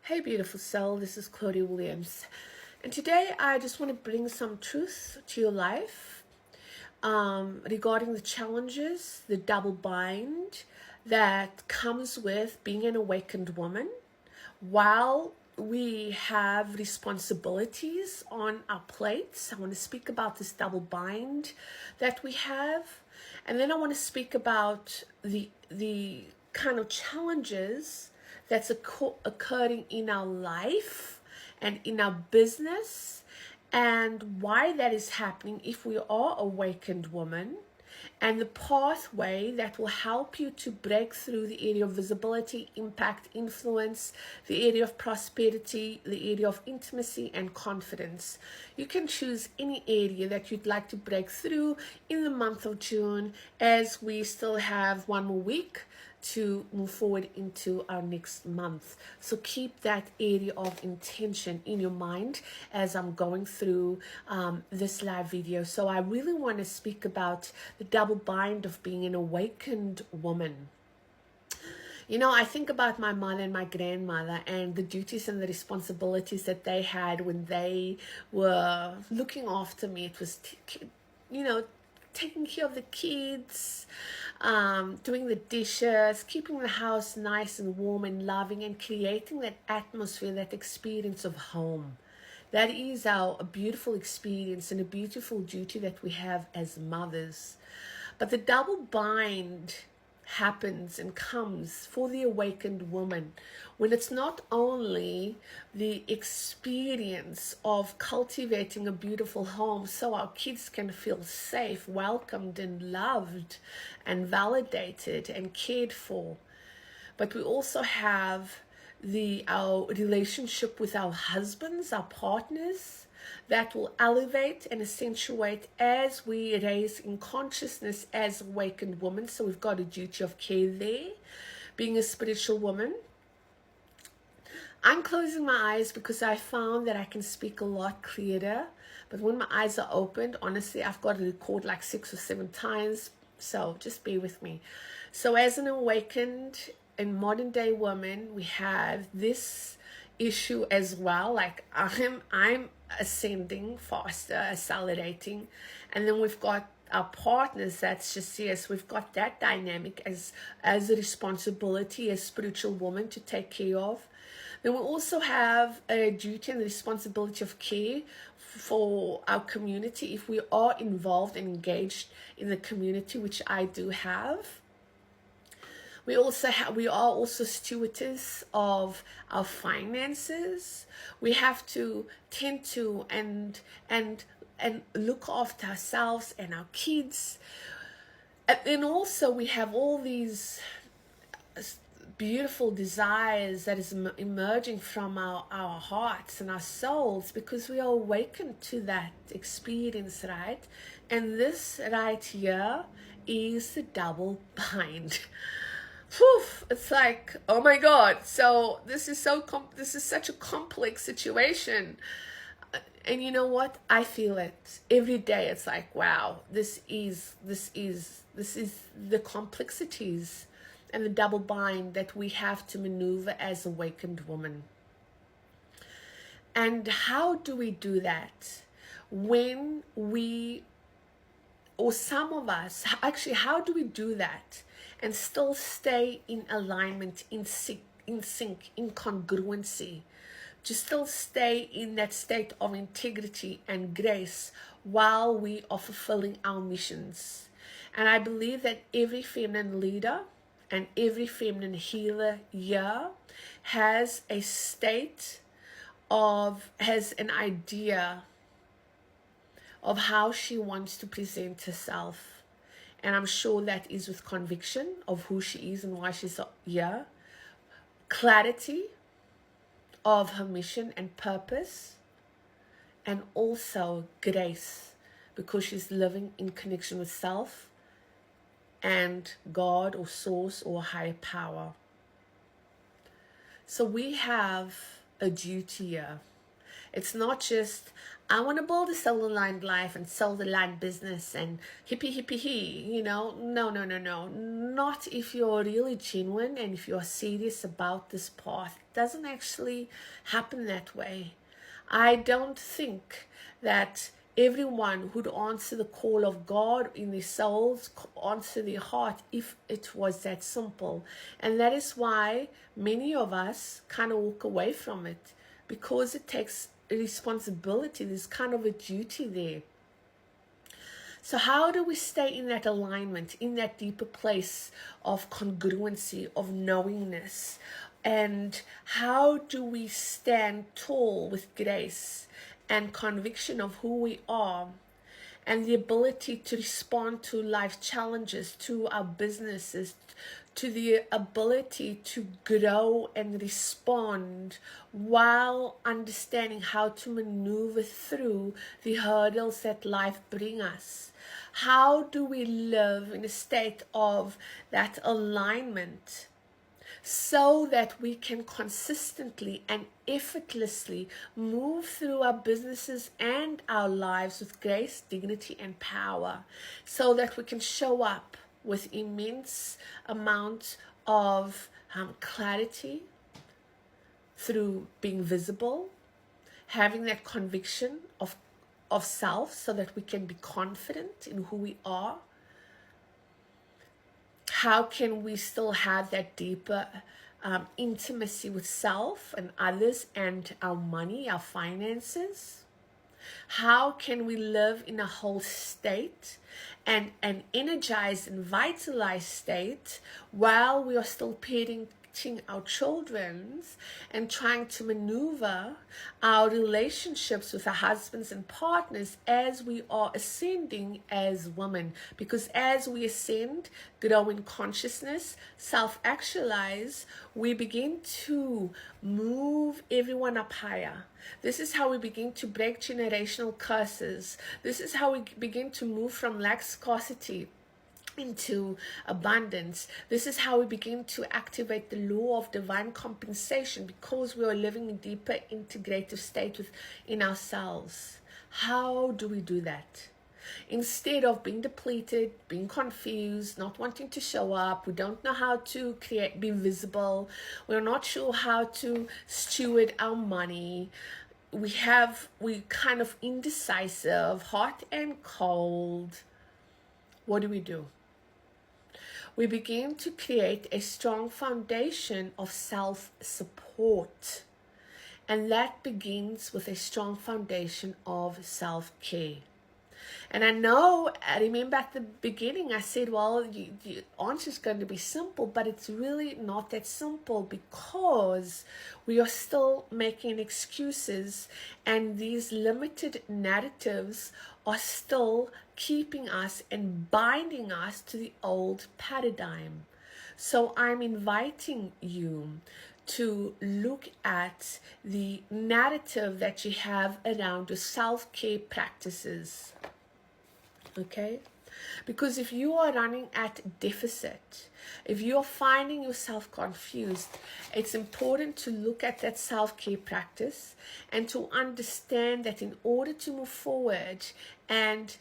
Hey beautiful soul, this is Claudia Williams, and today I just want to bring some truth to your life regarding the challenges, the double bind that comes with being an awakened woman while we have responsibilities on our plates. I want to speak about this double bind that we have, and then I want to speak about the kind of challenges that's occurring in our life and in our business, and why that is happening if we are awakened women, and the pathway that will help you to break through the area of visibility, impact, influence, the area of prosperity, the area of intimacy and confidence. You can choose any area that you'd like to break through in the month of June, as we still have one more week to move forward into our next month. So keep that area of intention in your mind as I'm going through this live video. So I really want to speak about the double bind of being an awakened woman. You know, I think about my mother and my grandmother and the duties and the responsibilities that they had when they were looking after me. It was, taking care of the kids, doing the dishes, keeping the house nice and warm and loving, and creating that atmosphere, that experience of home. That is a beautiful experience and a beautiful duty that we have as mothers. But the double bind happens and comes for the awakened woman when it's not only the experience of cultivating a beautiful home so our kids can feel safe, welcomed and loved and validated and cared for, but we also have our relationship with our husbands, our partners, that will elevate and accentuate as we raise in consciousness as awakened women. So we've got a duty of care there, being a spiritual woman. I'm closing my eyes because I found that I can speak a lot clearer, but when my eyes are opened, honestly, I've got to record like 6 or 7 times, so just bear with me. So as an awakened and modern day woman, we have this issue as well. Like I'm ascending faster, accelerating, and then we've got our partners. That's just, yes, we've got that dynamic as a responsibility as spiritual woman to take care of. Then we also have a duty and the responsibility of care for our community if we are involved and engaged in the community, which I do have. We are also stewards of our finances. We have to tend to and look after ourselves and our kids. And then also we have all these beautiful desires that is emerging from our hearts and our souls, because we are awakened to that experience, right? And this right here is the double bind. Whew, it's like, oh my God. So this is such a complex situation. And you know what? I feel it every day. It's like, wow, this is the complexities and the double bind that we have to maneuver as awakened women. And how do we do that? When we, or some of us, actually, how do we do that and still stay in alignment, in sync, in congruency, to still stay in that state of integrity and grace while we are fulfilling our missions? And I believe that every feminine leader and every feminine healer here has a state of, has an idea of how she wants to present herself. And I'm sure that is with conviction of who she is and why she's here, clarity of her mission and purpose, and also grace, because she's living in connection with self and God or source or higher power. So we have a duty here. It's not just, I want to build a soul-aligned life and soul-aligned business and hippie, hippie, he, No, no, no, no. Not if you're really genuine and if you're serious about this path. It doesn't actually happen that way. I don't think that everyone would answer the call of God in their souls, answer their heart, if it was that simple. And that is why many of us kind of walk away from it, because it takes responsibility. There's kind of a duty there. So how do we stay in that alignment, in that deeper place of congruency, of knowingness? And how do we stand tall with grace and conviction of who we are, and the ability to respond to life challenges, to our businesses, to the ability to grow and respond while understanding how to maneuver through the hurdles that life brings us? How do we live in a state of that alignment so that we can consistently and effortlessly move through our businesses and our lives with grace, dignity, and power, so that we can show up with immense amount of clarity through being visible, having that conviction of self so that we can be confident in who we are. How can we still have that deeper intimacy with self and others and our money, our finances? How can we live in a whole state and an energized and vitalized state while we are still parenting our children and trying to maneuver our relationships with our husbands and partners as we are ascending as women? Because as we ascend, grow in consciousness, self-actualize, we begin to move everyone up higher. This is how we begin to break generational curses. This is how we begin to move from lack, scarcity into abundance. This is how we begin to activate the law of divine compensation, because we are living in deeper integrative state within ourselves. How do we do that? Instead of being depleted, being confused, not wanting to show up, we don't know how to be visible, we're not sure how to steward our money, we kind of indecisive, hot and cold. What do? We begin to create a strong foundation of self-support. And that begins with a strong foundation of self-care. And I remember at the beginning I said, well, the answer is going to be simple, but it's really not that simple, because we are still making excuses, and these limited narratives are still keeping us and binding us to the old paradigm. So I'm inviting you to look at the narrative that you have around your self-care practices. Okay? Because if you are running at deficit, if you're finding yourself confused, it's important to look at that self-care practice and to understand that in order to move forward and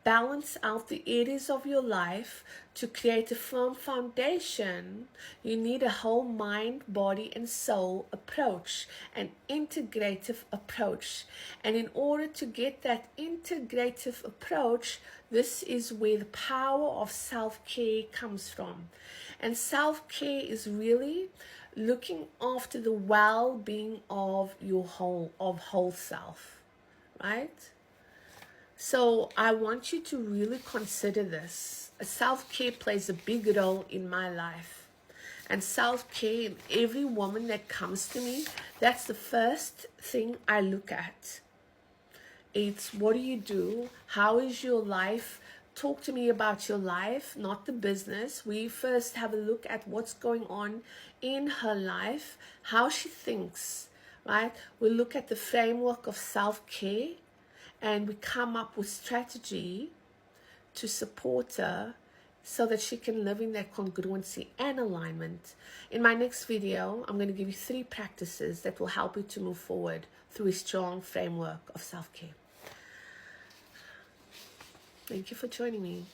balance out the areas of your life to create a firm foundation, you need a whole mind, body, and soul approach, an integrative approach. And in order to get that integrative approach, this is where the power of self-care comes from. And self-care is really looking after the well-being of your whole self, right? So I want you to really consider this. Self-care plays a big role in my life. And self-care in every woman that comes to me, that's the first thing I look at. It's, what do? How is your life? Talk to me about your life, not the business. We first have a look at what's going on in her life, how she thinks, right? We look at the framework of self-care, and we come up with strategy to support her so that she can live in that congruency and alignment. In my next video, I'm going to give you 3 practices that will help you to move forward through a strong framework of self-care. Thank you for joining me.